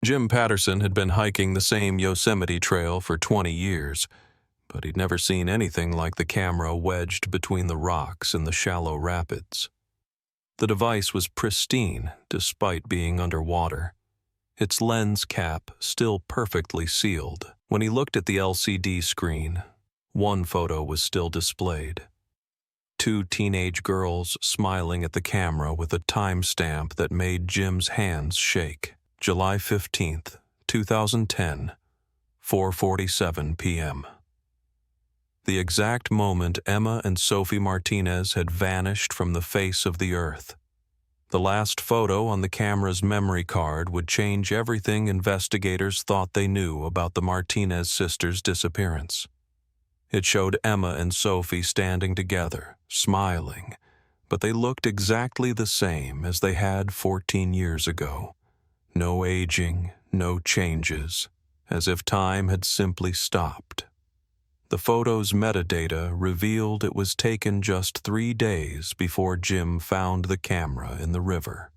Jim Patterson had been hiking the same Yosemite trail for 20 years, but he'd never seen anything like the camera wedged between the rocks in the shallow rapids. The device was pristine despite being underwater, its lens cap still perfectly sealed. When he looked at the LCD screen, one photo was still displayed. Two teenage girls smiling at the camera with a timestamp that made Jim's hands shake. July 15th, 2010, 4:47 p.m. The exact moment Emma and Sophie Martinez had vanished from the face of the earth. The last photo on the camera's memory card would change everything investigators thought they knew about the Martinez sisters' disappearance. It showed Emma and Sophie standing together, smiling, but they looked exactly the same as they had 14 years ago. No aging, no changes, as if time had simply stopped. The photo's metadata revealed it was taken just 3 days before Jim found the camera in the river.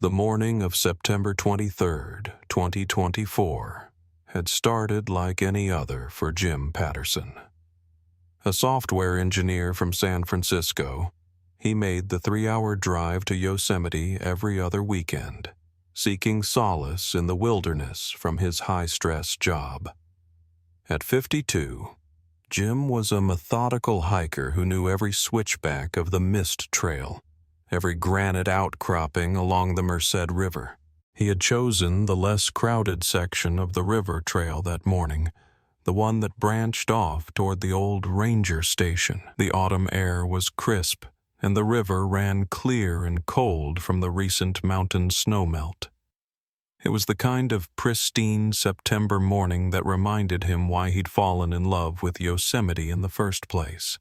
The morning of September 23, 2024, had started like any other for Jim Patterson. A software engineer from San Francisco, he made the 3-hour drive to Yosemite every other weekend, seeking solace in the wilderness from his high-stress job. At 52, Jim was a methodical hiker who knew every switchback of the Mist Trail, every granite outcropping along the Merced River. He had chosen the less crowded section of the river trail that morning, the one that branched off toward the old ranger station. The autumn air was crisp, and the river ran clear and cold from the recent mountain snowmelt. It was the kind of pristine September morning that reminded him why he'd fallen in love with Yosemite in the first place.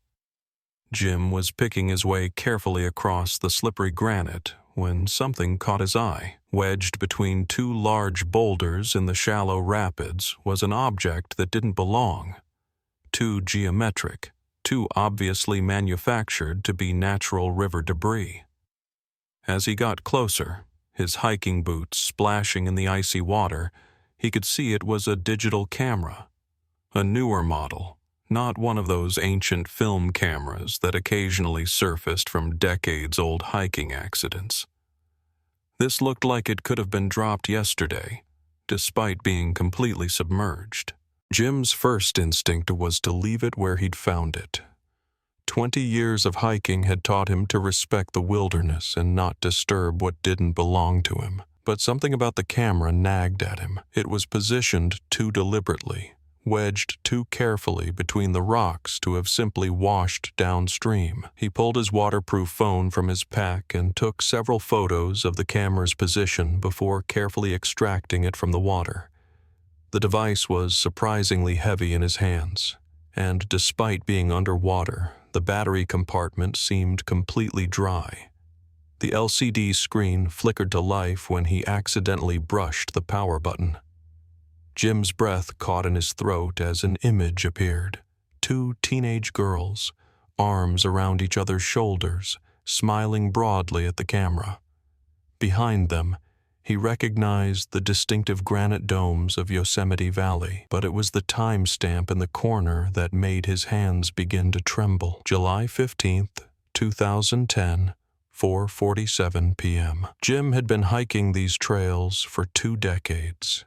Jim was picking his way carefully across the slippery granite when something caught his eye. Wedged between two large boulders in the shallow rapids was an object that didn't belong. Too geometric, too obviously manufactured to be natural river debris. As he got closer, his hiking boots splashing in the icy water, he could see it was a digital camera. A newer model, not one of those ancient film cameras that occasionally surfaced from decades-old hiking accidents. This looked like it could have been dropped yesterday, despite being completely submerged. Jim's first instinct was to leave it where he'd found it. 20 years of hiking had taught him to respect the wilderness and not disturb what didn't belong to him. But something about the camera nagged at him. It was positioned too deliberately, wedged too carefully between the rocks to have simply washed downstream. He pulled his waterproof phone from his pack and took several photos of the camera's position before carefully extracting it from the water. The device was surprisingly heavy in his hands, and despite being underwater, the battery compartment seemed completely dry. The LCD screen flickered to life when he accidentally brushed the power button. Jim's breath caught in his throat as an image appeared. 2 teenage girls, arms around each other's shoulders, smiling broadly at the camera. Behind them, he recognized the distinctive granite domes of Yosemite Valley, but it was the timestamp in the corner that made his hands begin to tremble. July 15th, 2010, 4:47 p.m. Jim had been hiking these trails for 2 decades.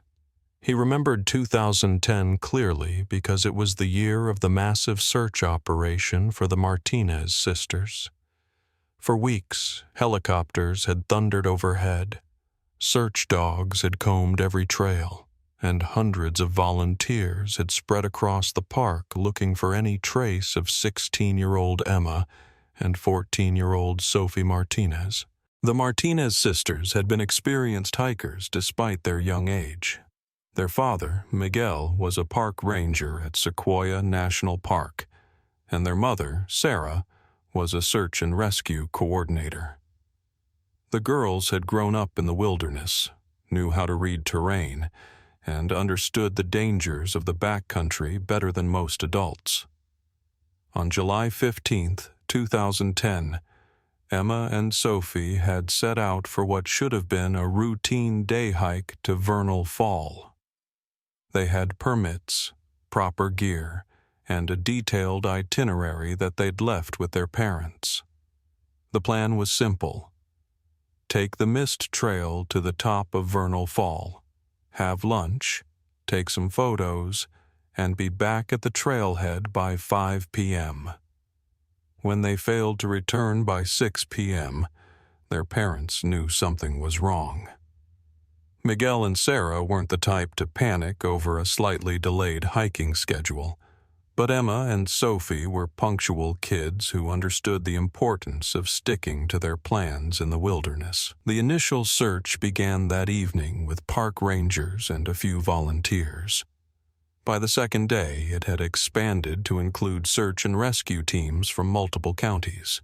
He remembered 2010 clearly because it was the year of the massive search operation for the Martinez sisters. For weeks, helicopters had thundered overhead. Search dogs had combed every trail, and hundreds of volunteers had spread across the park looking for any trace of 16-year-old Emma and 14-year-old Sophie Martinez. The Martinez sisters had been experienced hikers despite their young age. Their father, Miguel, was a park ranger at Sequoia National Park, and their mother, Sarah, was a search and rescue coordinator. The girls had grown up in the wilderness, knew how to read terrain, and understood the dangers of the backcountry better than most adults. On July 15th, 2010, Emma and Sophie had set out for what should have been a routine day hike to Vernal Fall. They had permits, proper gear, and a detailed itinerary that they'd left with their parents. The plan was simple. Take the mist trail to the top of Vernal Fall, have lunch, take some photos, and be back at the trailhead by 5 p.m. When they failed to return by 6 p.m., their parents knew something was wrong. Miguel and Sarah weren't the type to panic over a slightly delayed hiking schedule, but Emma and Sophie were punctual kids who understood the importance of sticking to their plans in the wilderness. The initial search began that evening with park rangers and a few volunteers. By the second day, it had expanded to include search and rescue teams from multiple counties.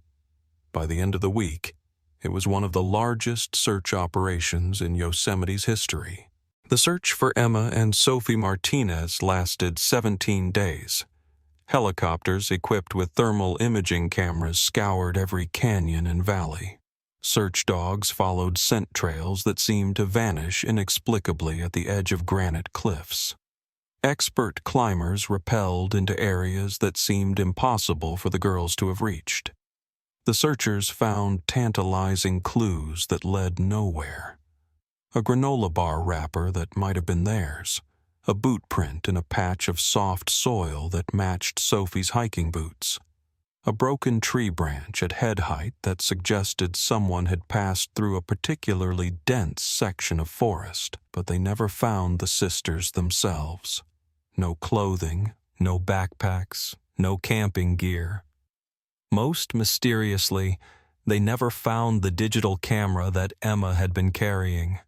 By the end of the week, it was one of the largest search operations in Yosemite's history. The search for Emma and Sophie Martinez lasted 17 days. Helicopters equipped with thermal imaging cameras scoured every canyon and valley. Search dogs followed scent trails that seemed to vanish inexplicably at the edge of granite cliffs. Expert climbers rappelled into areas that seemed impossible for the girls to have reached. The searchers found tantalizing clues that led nowhere. A granola bar wrapper that might have been theirs, a boot print in a patch of soft soil that matched Sophie's hiking boots, a broken tree branch at head height that suggested someone had passed through a particularly dense section of forest, but they never found the sisters themselves. No clothing, no backpacks, no camping gear. Most mysteriously, they never found the digital camera that Emma had been carrying.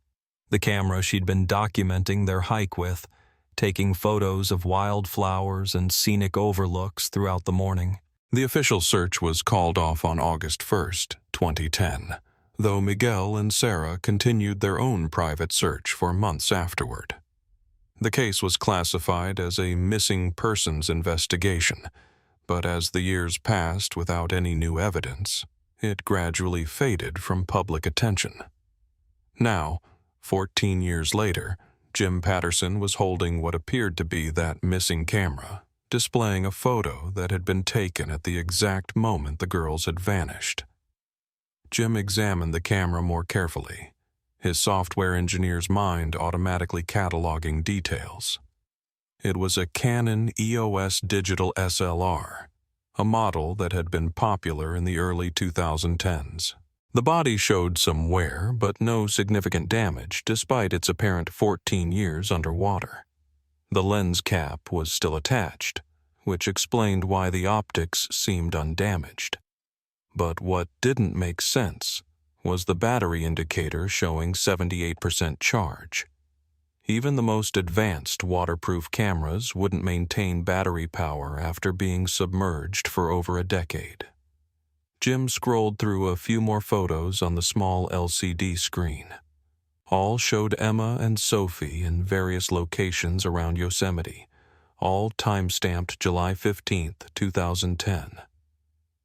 The camera she'd been documenting their hike with, taking photos of wildflowers and scenic overlooks throughout the morning. The official search was called off on August 1st, 2010, though Miguel and Sarah continued their own private search for months afterward. The case was classified as a missing persons investigation, but as the years passed without any new evidence, it gradually faded from public attention. Now, 14 years later, Jim Patterson was holding what appeared to be that missing camera, displaying a photo that had been taken at the exact moment the girls had vanished. Jim examined the camera more carefully, his software engineer's mind automatically cataloging details. It was a Canon EOS digital SLR, a model that had been popular in the early 2010s. The body showed some wear, but no significant damage despite its apparent 14 years underwater. The lens cap was still attached, which explained why the optics seemed undamaged. But what didn't make sense was the battery indicator showing 78% charge. Even the most advanced waterproof cameras wouldn't maintain battery power after being submerged for over a decade. Jim scrolled through a few more photos on the small LCD screen. All showed Emma and Sophie in various locations around Yosemite, all time-stamped July 15, 2010.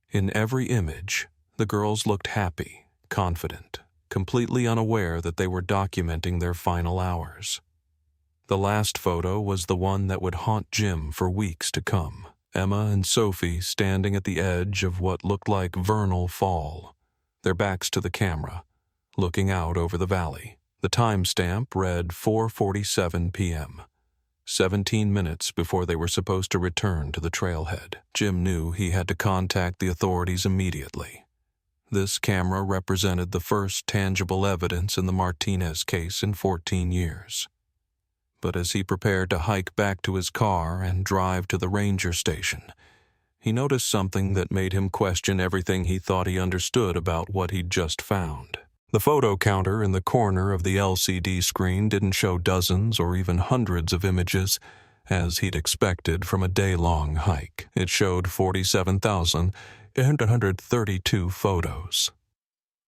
In every image, the girls looked happy, confident, completely unaware that they were documenting their final hours. The last photo was the one that would haunt Jim for weeks to come. Emma and Sophie standing at the edge of what looked like Vernal Fall, their backs to the camera, looking out over the valley. The timestamp read 4:47 p.m., 17 minutes before they were supposed to return to the trailhead. Jim knew he had to contact the authorities immediately. This camera represented the first tangible evidence in the Martinez case in 14 years. But as he prepared to hike back to his car and drive to the ranger station, he noticed something that made him question everything he thought he understood about what he'd just found. The photo counter in the corner of the LCD screen didn't show dozens or even hundreds of images, as he'd expected from a day-long hike. It showed 47,832 photos.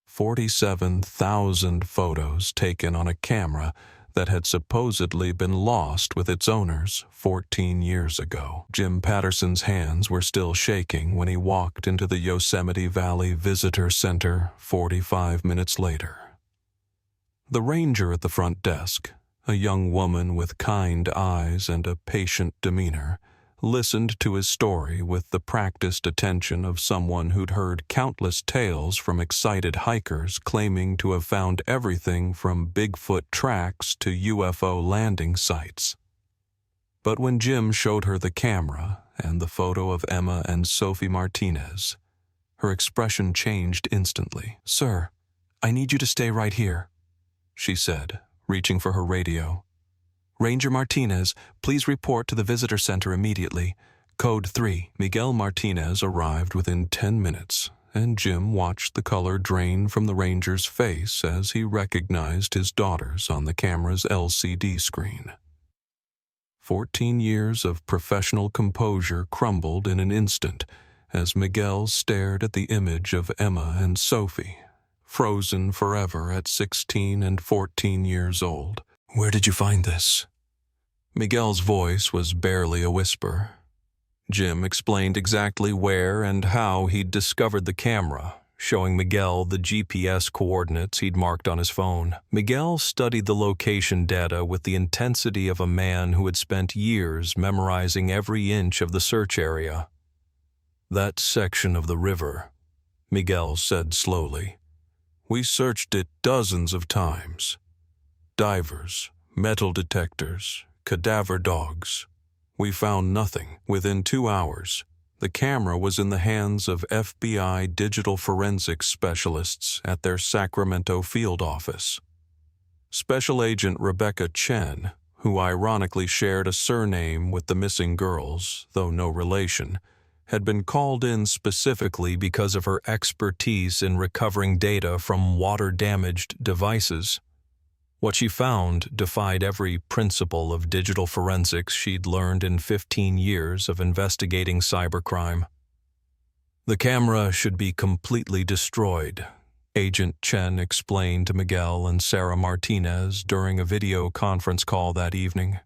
47,000 photos taken on a camera that had supposedly been lost with its owners 14 years ago. Jim Patterson's hands were still shaking when he walked into the Yosemite Valley Visitor Center 45 minutes later. The ranger at the front desk, a young woman with kind eyes and a patient demeanor, listened to his story with the practiced attention of someone who'd heard countless tales from excited hikers claiming to have found everything from Bigfoot tracks to UFO landing sites. But when Jim showed her the camera and the photo of Emma and Sophie Martinez, her expression changed instantly. "Sir, I need you to stay right here," she said, reaching for her radio. "Ranger Martinez, please report to the visitor center immediately. Code 3. Miguel Martinez arrived within 10 minutes, and Jim watched the color drain from the ranger's face as he recognized his daughters on the camera's LCD screen. 14 years of professional composure crumbled in an instant as Miguel stared at the image of Emma and Sophie, frozen forever at 16 and 14 years old. "Where did you find this?" Miguel's voice was barely a whisper. Jim explained exactly where and how he'd discovered the camera, showing Miguel the GPS coordinates he'd marked on his phone. Miguel studied the location data with the intensity of a man who had spent years memorizing every inch of the search area. "That section of the river," Miguel said slowly. "We searched it dozens of times. Divers, metal detectors, cadaver dogs. We found nothing. Within 2 hours, the camera was in the hands of FBI digital forensics specialists at their Sacramento field office. Special Agent Rebecca Chen, who ironically shared a surname with the missing girls, though no relation, had been called in specifically because of her expertise in recovering data from water-damaged devices. What she found defied every principle of digital forensics she'd learned in 15 years of investigating cybercrime. "The camera should be completely destroyed," Agent Chen explained to Miguel and Sarah Martinez during a video conference call that evening.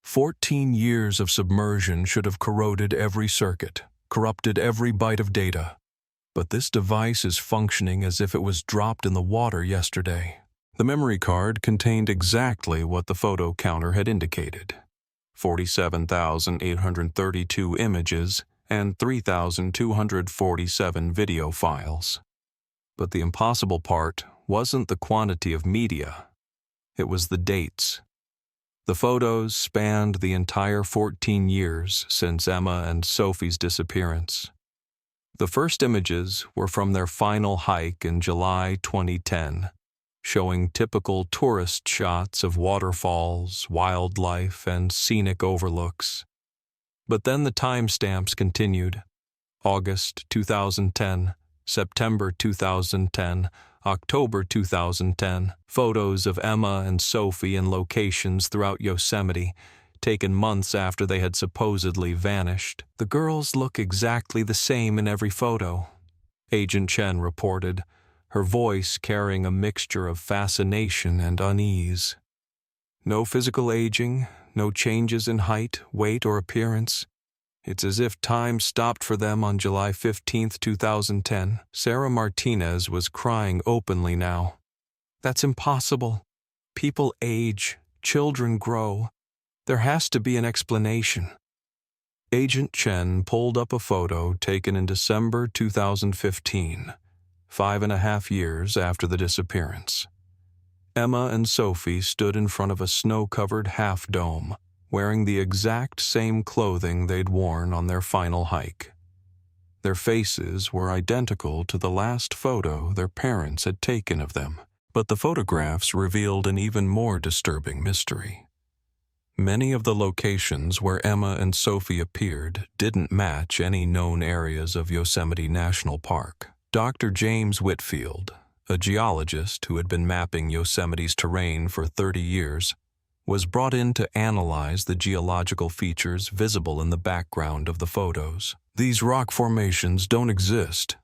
14 years of submersion should have corroded every circuit, corrupted every byte of data. But this device is functioning as if it was dropped in the water yesterday. The memory card contained exactly what the photo counter had indicated: 47,832 images and 3,247 video files. But the impossible part wasn't the quantity of media. It was the dates. The photos spanned the entire 14 years since Emma and Sophie's disappearance. The first images were from their final hike in July 2010, showing typical tourist shots of waterfalls, wildlife, and scenic overlooks. But then the timestamps continued: August 2010, September 2010, October 2010. Photos of Emma and Sophie in locations throughout Yosemite, taken months after they had supposedly vanished. "The girls look exactly the same in every photo," Agent Chen reported, her voice carrying a mixture of fascination and unease. "No physical aging, no changes in height, weight, or appearance. It's as if time stopped for them on July 15, 2010. Sarah Martinez was crying openly now. "That's impossible. People age, children grow. There has to be an explanation." Agent Chen pulled up a photo taken in December 2015. 5.5 years after the disappearance. Emma and Sophie stood in front of a snow-covered half-dome, wearing the exact same clothing they'd worn on their final hike. Their faces were identical to the last photo their parents had taken of them, but the photographs revealed an even more disturbing mystery. Many of the locations where Emma and Sophie appeared didn't match any known areas of Yosemite National Park. Dr. James Whitfield, a geologist who had been mapping Yosemite's terrain for 30 years, was brought in to analyze the geological features visible in the background of the photos. "These rock formations don't exist,"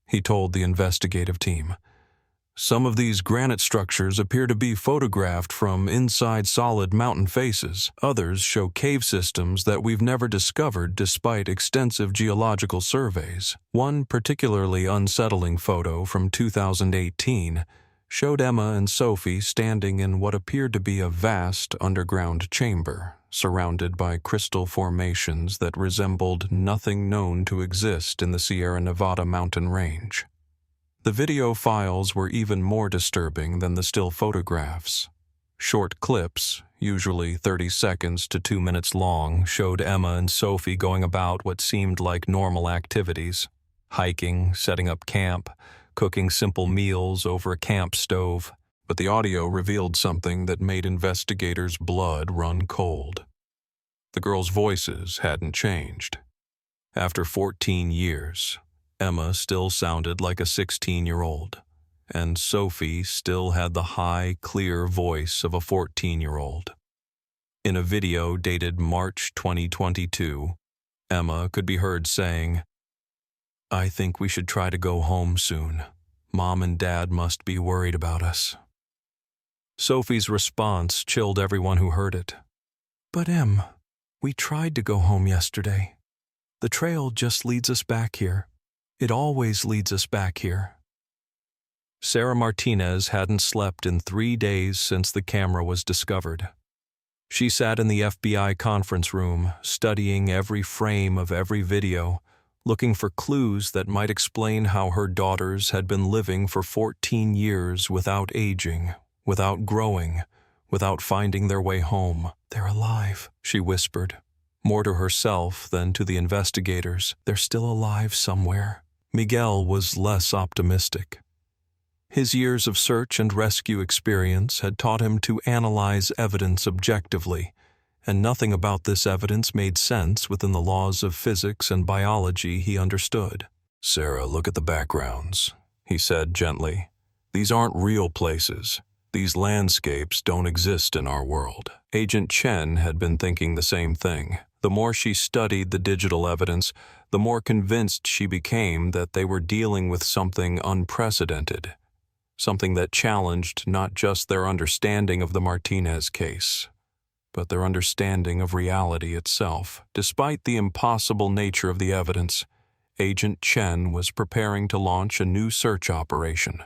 he told the investigative team. Some of these granite structures appear to be photographed from inside solid mountain faces. Others show cave systems that we've never discovered despite extensive geological surveys. One particularly unsettling photo from 2018 showed Emma and Sophie standing in what appeared to be a vast underground chamber, surrounded by crystal formations that resembled nothing known to exist in the Sierra Nevada mountain range. The video files were even more disturbing than the still photographs. Short clips, usually 30 seconds to 2 minutes long, showed Emma and Sophie going about what seemed like normal activities: hiking, setting up camp, cooking simple meals over a camp stove. But the audio revealed something that made investigators' blood run cold. The girls' voices hadn't changed. After 14 years, Emma still sounded like a 16-year-old, and Sophie still had the high, clear voice of a 14-year-old. In a video dated March 2022, Emma could be heard saying, "I think we should try to go home soon. Mom and Dad must be worried about us." Sophie's response chilled everyone who heard it. "But Em, we tried to go home yesterday. The trail just leads us back here. It always leads us back here." Sarah Martinez hadn't slept in 3 days since the camera was discovered. She sat in the FBI conference room, studying every frame of every video, looking for clues that might explain how her daughters had been living for 14 years without aging, without growing, without finding their way home. "They're alive," she whispered, more to herself than to the investigators. "They're still alive somewhere." Miguel was less optimistic. His years of search and rescue experience had taught him to analyze evidence objectively, and nothing about this evidence made sense within the laws of physics and biology he understood. "Sarah, look at the backgrounds," he said gently. "These aren't real places. These landscapes don't exist in our world." Agent Chen had been thinking the same thing. The more she studied the digital evidence, the more convinced she became that they were dealing with something unprecedented, something that challenged not just their understanding of the Martinez case, but their understanding of reality itself. Despite the impossible nature of the evidence, Agent Chen was preparing to launch a new search operation.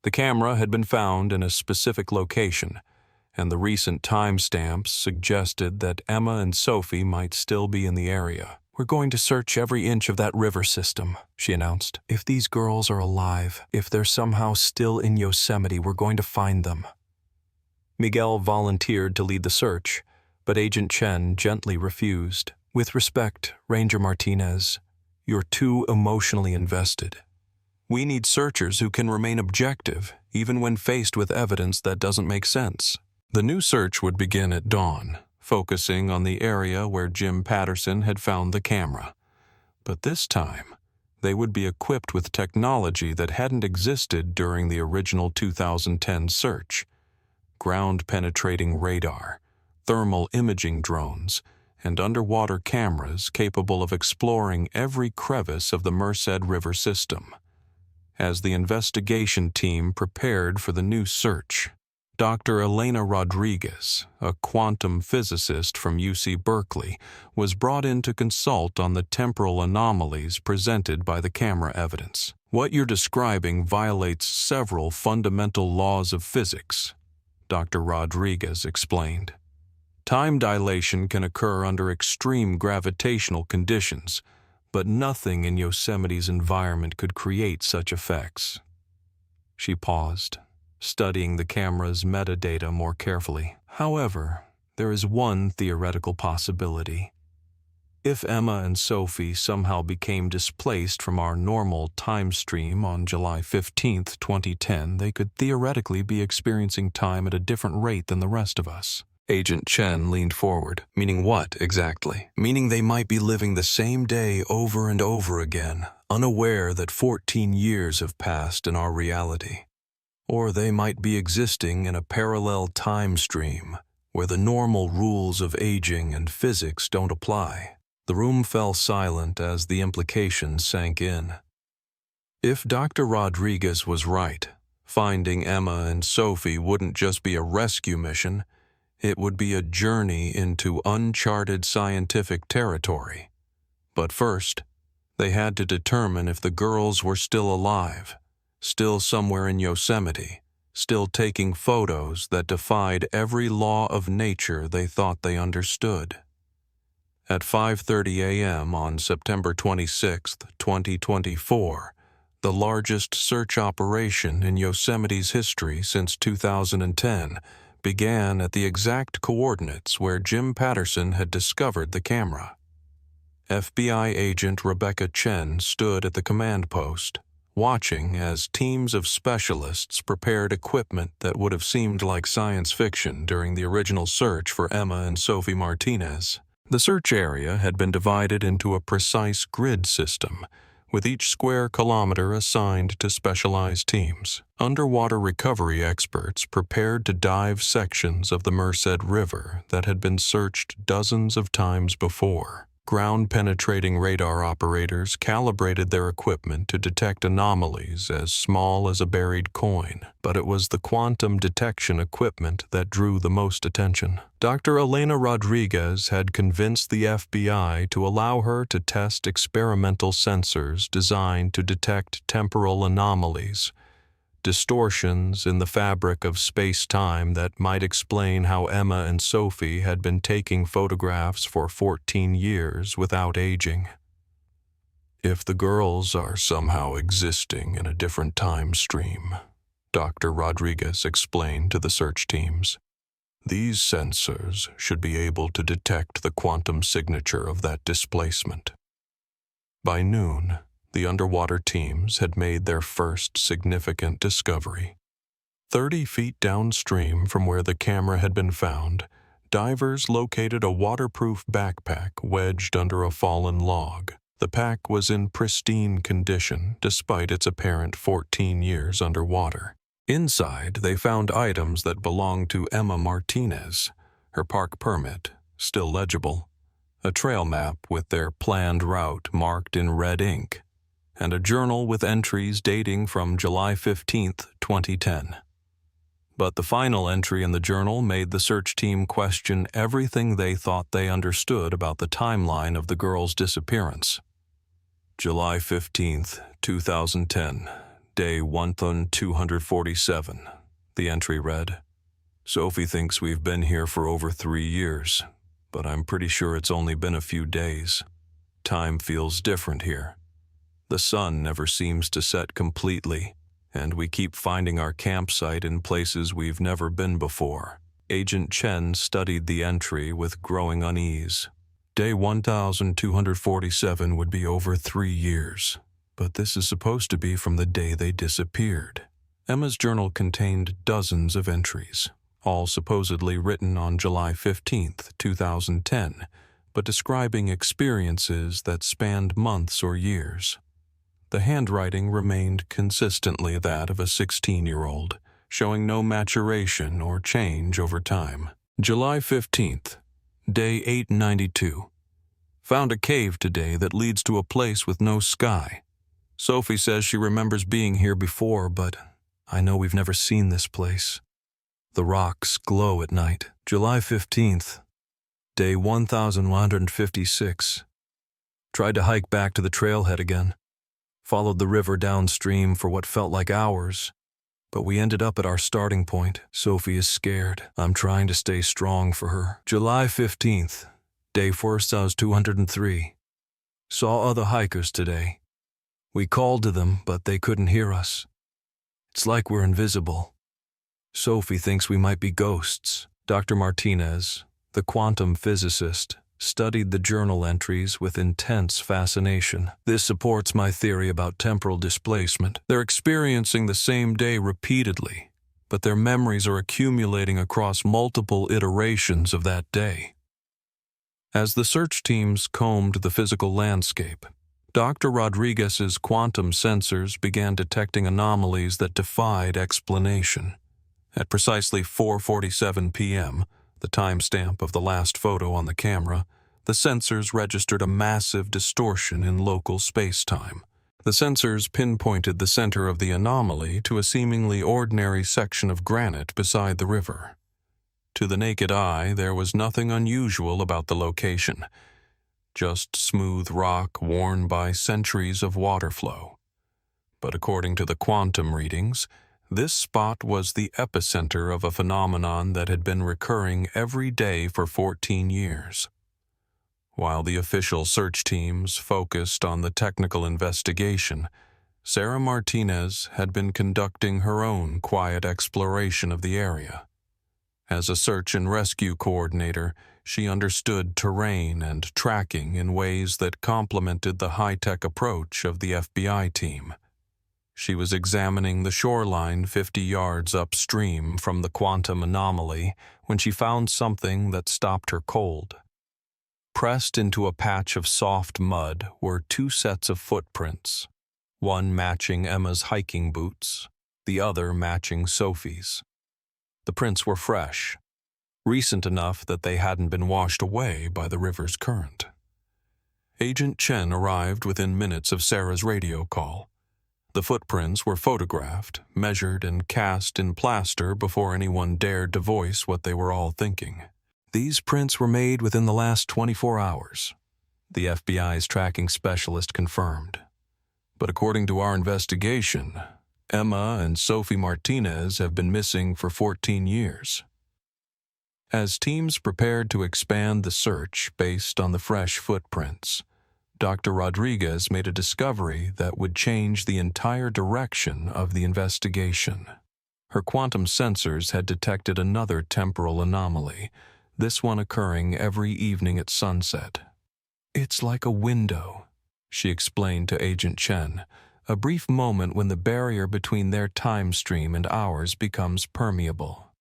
The camera had been found in a specific location, and the recent timestamps suggested that Emma and Sophie might still be in the area. "We're going to search every inch of that river system," she announced. "If these girls are alive, if they're somehow still in Yosemite, we're going to find them." Miguel volunteered to lead the search, but Agent Chen gently refused. "With respect, Ranger Martinez, you're too emotionally invested. We need searchers who can remain objective, even when faced with evidence that doesn't make sense." The new search would begin at dawn, focusing on the area where Jim Patterson had found the camera. But this time, they would be equipped with technology that hadn't existed during the original 2010 search: ground-penetrating radar, thermal imaging drones, and underwater cameras capable of exploring every crevice of the Merced River system. As the investigation team prepared for the new search, Dr. Elena Rodriguez, a quantum physicist from UC Berkeley, was brought in to consult on the temporal anomalies presented by the camera evidence. "What you're describing violates several fundamental laws of physics," Dr. Rodriguez explained. "Time dilation can occur under extreme gravitational conditions, but nothing in Yosemite's environment could create such effects." She paused, studying the camera's metadata more carefully. "However, there is one theoretical possibility. If Emma and Sophie somehow became displaced from our normal time stream on July 15, 2010, they could theoretically be experiencing time at a different rate than the rest of us." Agent Chen leaned forward. "Meaning what, exactly?" "Meaning they might be living the same day over and over again, unaware that 14 years have passed in our reality. Or they might be existing in a parallel time stream where the normal rules of aging and physics don't apply." The room fell silent as the implications sank in. If Dr. Rodriguez was right, Finding Emma and Sophie wouldn't just be a rescue mission, it would be a journey into uncharted scientific territory. But first, they had to determine if the girls were still alive, still somewhere in Yosemite, still taking photos that defied every law of nature they thought they understood. At 5:30 a.m. on September 26, 2024, the largest search operation in Yosemite's history since 2010 began at the exact coordinates where Jim Patterson had discovered the camera. FBI agent Rebecca Chen stood at the command post, watching as teams of specialists prepared equipment that would have seemed like science fiction during the original search for Emma and Sophie Martinez. The search area had been divided into a precise grid system, with each square kilometer assigned to specialized teams. Underwater recovery experts prepared to dive sections of the Merced River that had been searched dozens of times before. Ground-penetrating radar operators calibrated their equipment to detect anomalies as small as a buried coin, but it was the quantum detection equipment that drew the most attention. Dr. Elena Rodriguez had convinced the FBI to allow her to test experimental sensors designed to detect temporal anomalies, distortions in the fabric of space-time that might explain how Emma and Sophie had been taking photographs for 14 years without aging. If the girls are somehow existing in a different time stream, Dr. Rodriguez explained to the search teams, these sensors should be able to detect the quantum signature of that displacement. By noon, the underwater teams had made their first significant discovery. 30 feet downstream from where the camera had been found, divers located a waterproof backpack wedged under a fallen log. The pack was in pristine condition despite its apparent 14 years underwater. Inside, they found items that belonged to Emma Martinez, her park permit, still legible, a trail map with their planned route marked in red ink, and a journal with entries dating from July 15, 2010. But the final entry in the journal made the search team question everything they thought they understood about the timeline of the girls' disappearance. July 15, 2010, day 1247, the entry read. Sophie thinks we've been here for over 3 years, but I'm pretty sure it's only been a few days. Time feels different here. The sun never seems to set completely, and we keep finding our campsite in places we've never been before. Agent Chen studied the entry with growing unease. Day 1247 would be over 3 years, but this is supposed to be from the day they disappeared. Emma's journal contained dozens of entries, all supposedly written on July 15, 2010, but describing experiences that spanned months or years. The handwriting remained consistently that of a 16-year-old, showing no maturation or change over time. July 15th, day 892. Found a cave today that leads to a place with no sky. Sophie says she remembers being here before, but I know we've never seen this place. The rocks glow at night. July 15th, day 1156. Tried to hike back to the trailhead again. Followed the river downstream for what felt like hours, but we ended up at our starting point. Sophie is scared. I'm trying to stay strong for her. July 15th, day 4203. Saw other hikers today. We called to them, but they couldn't hear us. It's like we're invisible. Sophie thinks we might be ghosts. Dr. Martinez, the quantum physicist, studied the journal entries with intense fascination. This supports my theory about temporal displacement. They're experiencing the same day repeatedly, but their memories are accumulating across multiple iterations of that day. As the search teams combed the physical landscape, Dr. Rodriguez's quantum sensors began detecting anomalies that defied explanation. At precisely 4:47 p.m., the timestamp of the last photo on the camera, the sensors registered a massive distortion in local space-time. The sensors pinpointed the center of the anomaly to a seemingly ordinary section of granite beside the river. To the naked eye, there was nothing unusual about the location, just smooth rock worn by centuries of water flow. But according to the quantum readings, this spot was the epicenter of a phenomenon that had been recurring every day for 14 years. While the official search teams focused on the technical investigation, Sarah Martinez had been conducting her own quiet exploration of the area. As a search and rescue coordinator, she understood terrain and tracking in ways that complemented the high-tech approach of the FBI team. She was examining the shoreline 50 yards upstream from the quantum anomaly when she found something that stopped her cold. Pressed into a patch of soft mud were two sets of footprints, one matching Emma's hiking boots, the other matching Sophie's. The prints were fresh, recent enough that they hadn't been washed away by the river's current. Agent Chen arrived within minutes of Sarah's radio call. The footprints were photographed, measured, and cast in plaster before anyone dared to voice what they were all thinking. These prints were made within the last 24 hours, the FBI's tracking specialist confirmed. But according to our investigation, Emma and Sophie Martinez have been missing for 14 years. As teams prepared to expand the search based on the fresh footprints, Dr. Rodriguez made a discovery that would change the entire direction of the investigation. Her quantum sensors had detected another temporal anomaly, this one occurring every evening at sunset. "It's like a window," she explained to Agent Chen, "a brief moment when the barrier between their time stream and ours becomes permeable."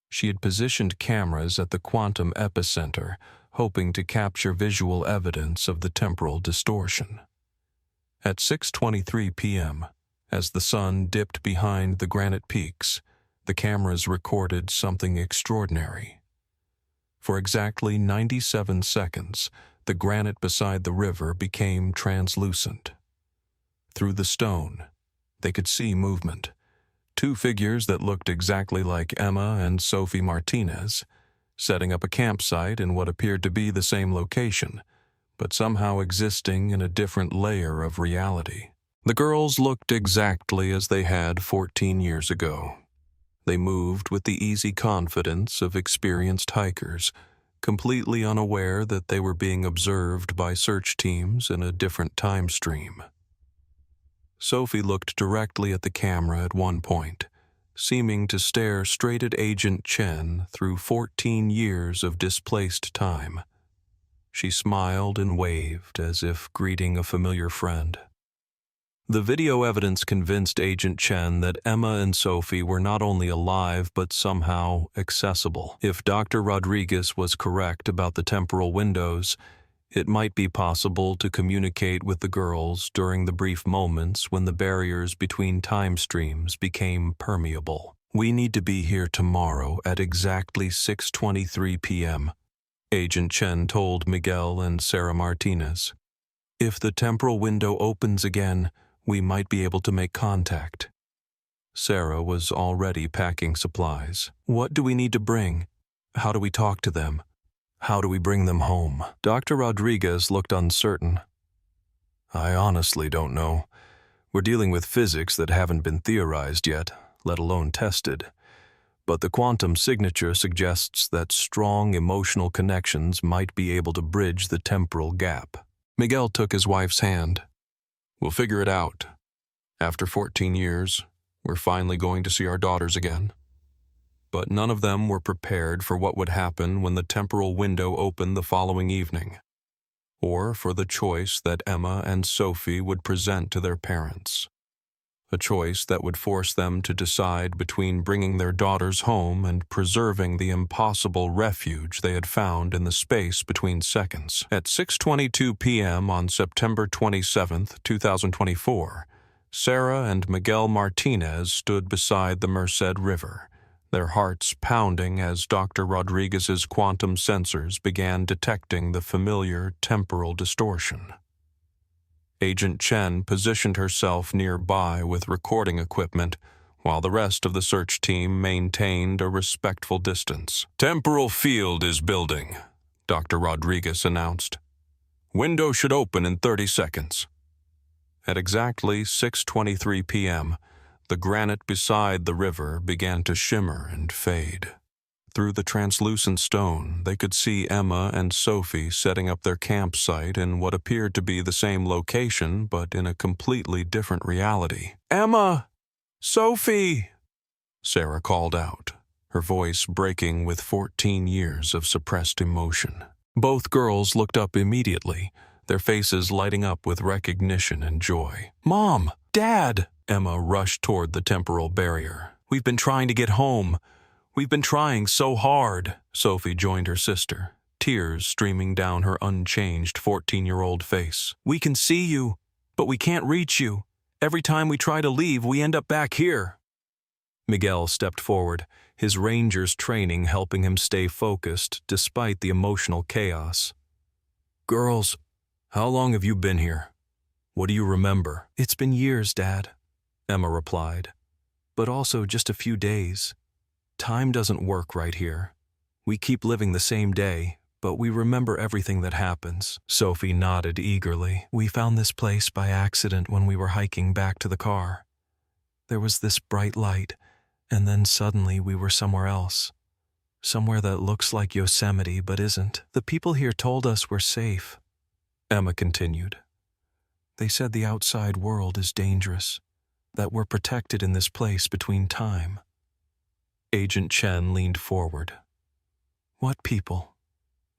She had positioned cameras at the quantum epicenter, hoping to capture visual evidence of the temporal distortion. At 6:23 p.m., as the sun dipped behind the granite peaks, the cameras recorded something extraordinary. For exactly 97 seconds, the granite beside the river became translucent. Through the stone, they could see movement. Two figures that looked exactly like Emma and Sophie Martinez, setting up a campsite in what appeared to be the same location, but somehow existing in a different layer of reality. The girls looked exactly as they had 14 years ago. They moved with the easy confidence of experienced hikers, completely unaware that they were being observed by search teams in a different time stream. Sophie looked directly at the camera at one point, seeming to stare straight at Agent Chen through 14 years of displaced time. She smiled and waved as if greeting a familiar friend. The video evidence convinced Agent Chen that Emma and Sophie were not only alive but somehow accessible. If Dr. Rodriguez was correct about the temporal windows, it might be possible to communicate with the girls during the brief moments when the barriers between time streams became permeable. "We need to be here tomorrow at exactly 6:23 p.m., Agent Chen told Miguel and Sarah Martinez. "If the temporal window opens again, we might be able to make contact." Sarah was already packing supplies. "What do we need to bring? How do we talk to them? How do we bring them home?" Dr. Rodriguez looked uncertain. "I honestly don't know. We're dealing with physics that haven't been theorized yet, let alone tested. But the quantum signature suggests that strong emotional connections might be able to bridge the temporal gap." Miguel took his wife's hand. "We'll figure it out. After 14 years, we're finally going to see our daughters again." But none of them were prepared for what would happen when the temporal window opened the following evening, or for the choice that Emma and Sophie would present to their parents. A choice that would force them to decide between bringing their daughters home and preserving the impossible refuge they had found in the space between seconds. At 6:22 p.m. on September 27, 2024, Sarah and Miguel Martinez stood beside the Merced River, their hearts pounding as Dr. Rodriguez's quantum sensors began detecting the familiar temporal distortion. Agent Chen positioned herself nearby with recording equipment, while the rest of the search team maintained a respectful distance. "Temporal field is building," Dr. Rodriguez announced. "Window should open in 30 seconds. At exactly 6:23 p.m., the granite beside the river began to shimmer and fade. Through the translucent stone, they could see Emma and Sophie setting up their campsite in what appeared to be the same location, but in a completely different reality. "Emma! Sophie!" Sarah called out, her voice breaking with 14 years of suppressed emotion. Both girls looked up immediately, their faces lighting up with recognition and joy. "Mom! Dad!" Emma rushed toward the temporal barrier. "We've been trying to get home. We've been trying so hard." Sophie joined her sister, tears streaming down her unchanged 14-year-old face. "We can see you, but we can't reach you. Every time we try to leave, we end up back here." Miguel stepped forward, his ranger's training helping him stay focused despite the emotional chaos. "Girls, how long have you been here? What do you remember?" "It's been years, Dad," Emma replied, "but also just a few days. Time doesn't work right here. We keep living the same day, but we remember everything that happens." Sophie nodded eagerly. "We found this place by accident when we were hiking back to the car. There was this bright light, and then suddenly we were somewhere else. Somewhere that looks like Yosemite but isn't. The people here told us we're safe," Emma continued. "They said the outside world is dangerous, that we're protected in this place between time." Agent Chen leaned forward. "What people?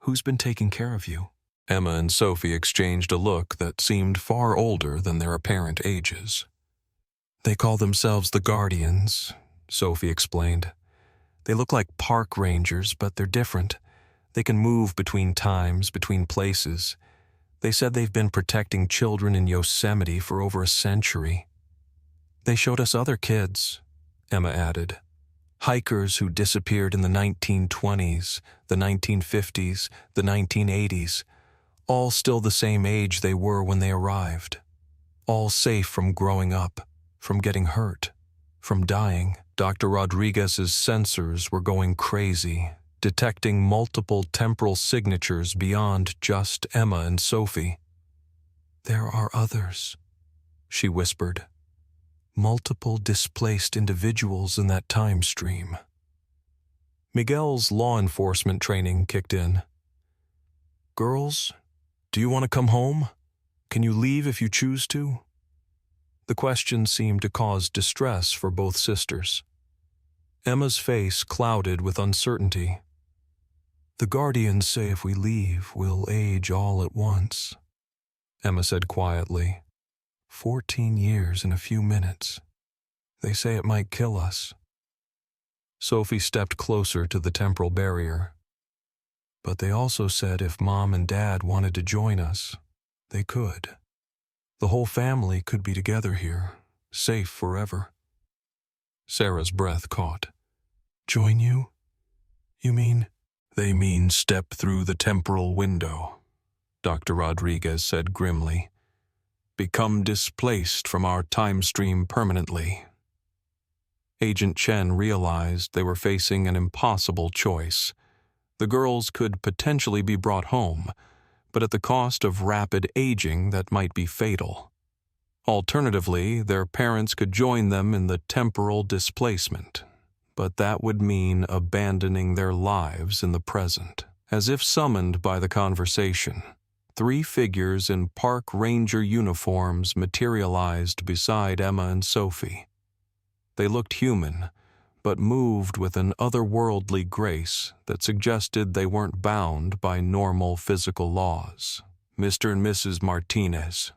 Who's been taking care of you?" Emma and Sophie exchanged a look that seemed far older than their apparent ages. "They call themselves the Guardians," Sophie explained. "They look like park rangers, but they're different. They can move between times, between places. They said they've been protecting children in Yosemite for over a century. They showed us other kids," Emma added. "Hikers who disappeared in the 1920s, the 1950s, the 1980s, all still the same age they were when they arrived. All safe from growing up, from getting hurt, from dying." Dr. Rodriguez's sensors were going crazy, detecting multiple temporal signatures beyond just Emma and Sophie. "There are others," she whispered. "Multiple displaced individuals in that time stream." Miguel's law enforcement training kicked in. "Girls, do you want to come home? Can you leave if you choose to?" The question seemed to cause distress for both sisters. Emma's face clouded with uncertainty. "The Guardians say if we leave, we'll age all at once," Emma said quietly. 14 years in a few minutes. They say it might kill us." Sophie stepped closer to the temporal barrier. "But they also said if Mom and Dad wanted to join us, they could. The whole family could be together here, safe forever." Sarah's breath caught. "Join you? You mean?" "They mean step through the temporal window," Dr. Rodriguez said grimly. "Become displaced from our time stream permanently." Agent Chen realized they were facing an impossible choice. The girls could potentially be brought home, but at the cost of rapid aging that might be fatal. Alternatively, their parents could join them in the temporal displacement, but that would mean abandoning their lives in the present. As if summoned by the conversation, 3 figures in park ranger uniforms materialized beside Emma and Sophie. They looked human, but moved with an otherworldly grace that suggested they weren't bound by normal physical laws. "Mr. and Mrs. Martinez."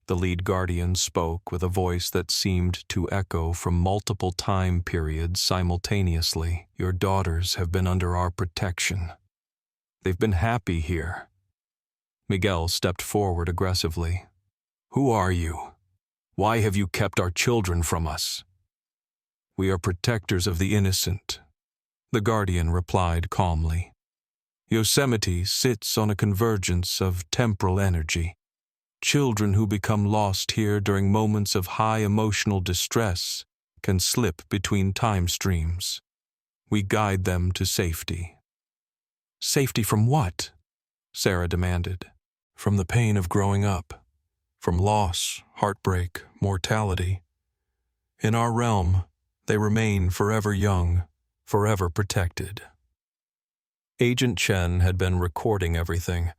The lead guardian spoke with a voice that seemed to echo from multiple time periods simultaneously. "Your daughters have been under our protection. They've been happy here." Miguel stepped forward aggressively. "Who are you? Why have you kept our children from us?" "We are protectors of the innocent," the guardian replied calmly. "Yosemite sits on a convergence of temporal energy. Children who become lost here during moments of high emotional distress can slip between time streams. We guide them to safety." "Safety from what?" Sarah demanded. "From the pain of growing up. From loss, heartbreak, mortality. In our realm, they remain forever young, forever protected." Agent Chen had been recording everything,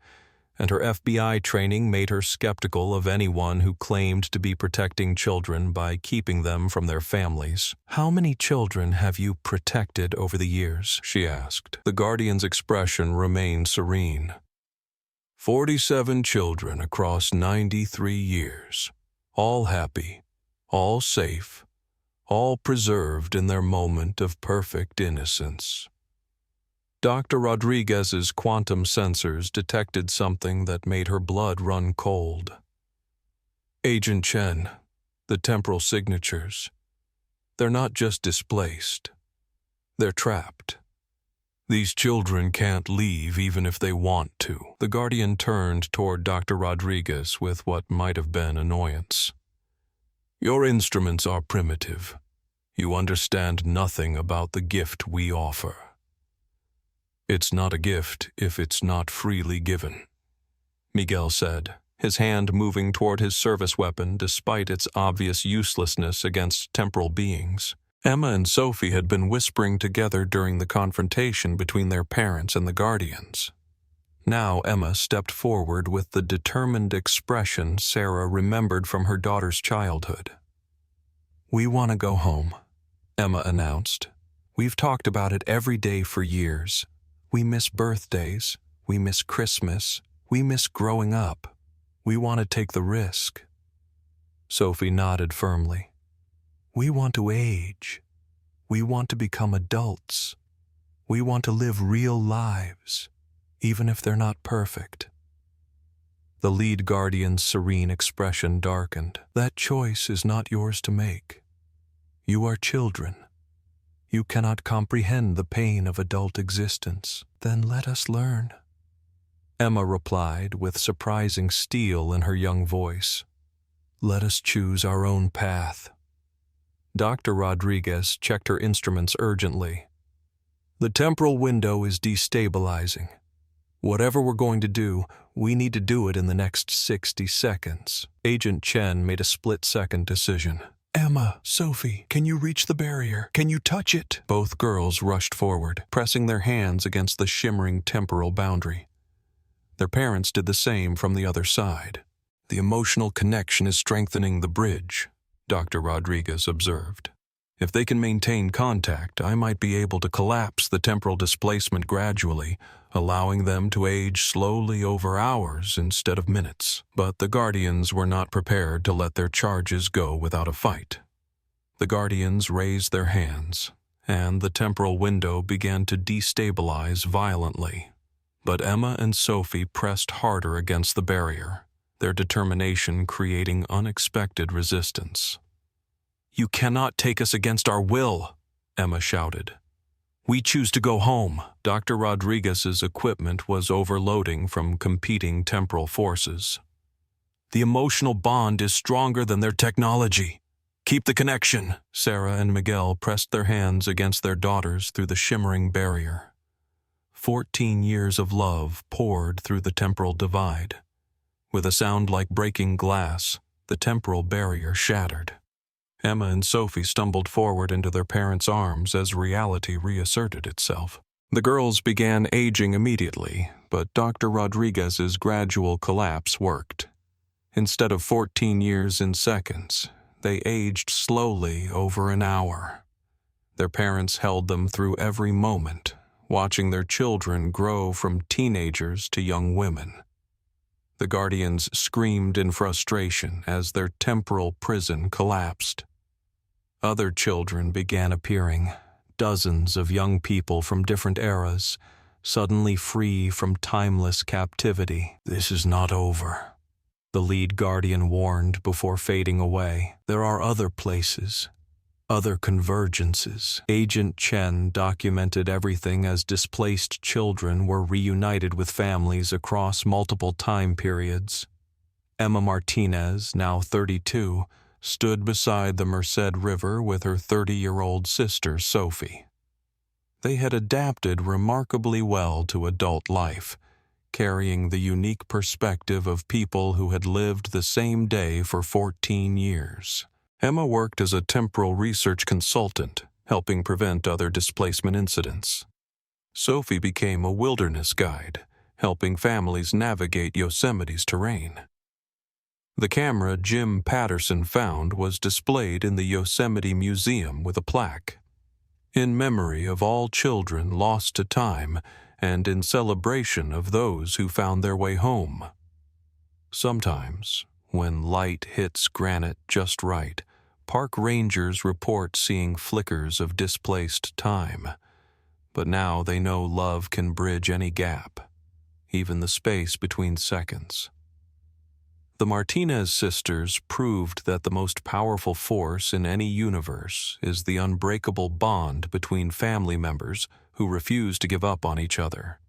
and her FBI training made her skeptical of anyone who claimed to be protecting children by keeping them from their families. "How many children have you protected over the years?" she asked. The Guardian's expression remained serene. 47 children across 93 years, all happy, all safe, all preserved in their moment of perfect innocence. Dr. Rodriguez's quantum sensors detected something that made her blood run cold. "Agent Chen, the temporal signatures, they're not just displaced, they're trapped. These children can't leave even if they want to." The Guardian turned toward Dr. Rodriguez with what might have been annoyance. "Your instruments are primitive. You understand nothing about the gift we offer. It's not a gift if it's not freely given," Miguel said, his hand moving toward his service weapon despite its obvious uselessness against temporal beings. Emma and Sophie had been whispering together during the confrontation between their parents and the Guardians. Now Emma stepped forward with the determined expression Sarah remembered from her daughter's childhood. "We want to go home," Emma announced. "We've talked about it every day for years. We miss birthdays, we miss Christmas, we miss growing up. We want to take the risk." Sophie nodded firmly. "We want to age. We want to become adults. We want to live real lives, even if they're not perfect." The lead Guardian's serene expression darkened. "That choice is not yours to make. You are children. You cannot comprehend the pain of adult existence. Then let us learn." Emma replied with surprising steel in her young voice. "Let us choose our own path." Dr. Rodriguez checked her instruments urgently. "The temporal window is destabilizing. Whatever we're going to do, we need to do it in the next 60 seconds. Agent Chen made a split-second decision. "Emma, Sophie, can you reach the barrier? Can you touch it?" Both girls rushed forward, pressing their hands against the shimmering temporal boundary. Their parents did the same from the other side. "The emotional connection is strengthening the bridge," Dr. Rodriguez observed. "If they can maintain contact, I might be able to collapse the temporal displacement gradually, allowing them to age slowly over hours instead of minutes." But the Guardians were not prepared to let their charges go without a fight. The Guardians raised their hands, and the temporal window began to destabilize violently. But Emma and Sophie pressed harder against the barrier, their determination creating unexpected resistance. "You cannot take us against our will," Emma shouted. "We choose to go home." Dr. Rodriguez's equipment was overloading from competing temporal forces. "The emotional bond is stronger than their technology. Keep the connection." Sarah and Miguel pressed their hands against their daughters through the shimmering barrier. 14 years of love poured through the temporal divide. With a sound like breaking glass, the temporal barrier shattered. Emma and Sophie stumbled forward into their parents' arms as reality reasserted itself. The girls began aging immediately, but Dr. Rodriguez's gradual collapse worked. Instead of 14 years in seconds, they aged slowly over an hour. Their parents held them through every moment, watching their children grow from teenagers to young women. The Guardians screamed in frustration as their temporal prison collapsed. Other children began appearing, dozens of young people from different eras, suddenly free from timeless captivity. "This is not over," the lead Guardian warned before fading away. "There are other places, other convergences." Agent Chen documented everything as displaced children were reunited with families across multiple time periods. Emma Martinez, now 32, stood beside the Merced River with her 30-year-old sister, Sophie. They had adapted remarkably well to adult life, carrying the unique perspective of people who had lived the same day for 14 years. Emma worked as a temporal research consultant, helping prevent other displacement incidents. Sophie became a wilderness guide, helping families navigate Yosemite's terrain. The camera Jim Patterson found was displayed in the Yosemite Museum with a plaque, in memory of all children lost to time and in celebration of those who found their way home. Sometimes, when light hits granite just right, park rangers report seeing flickers of displaced time. But now they know love can bridge any gap, even the space between seconds. The Martinez sisters proved that the most powerful force in any universe is the unbreakable bond between family members who refuse to give up on each other.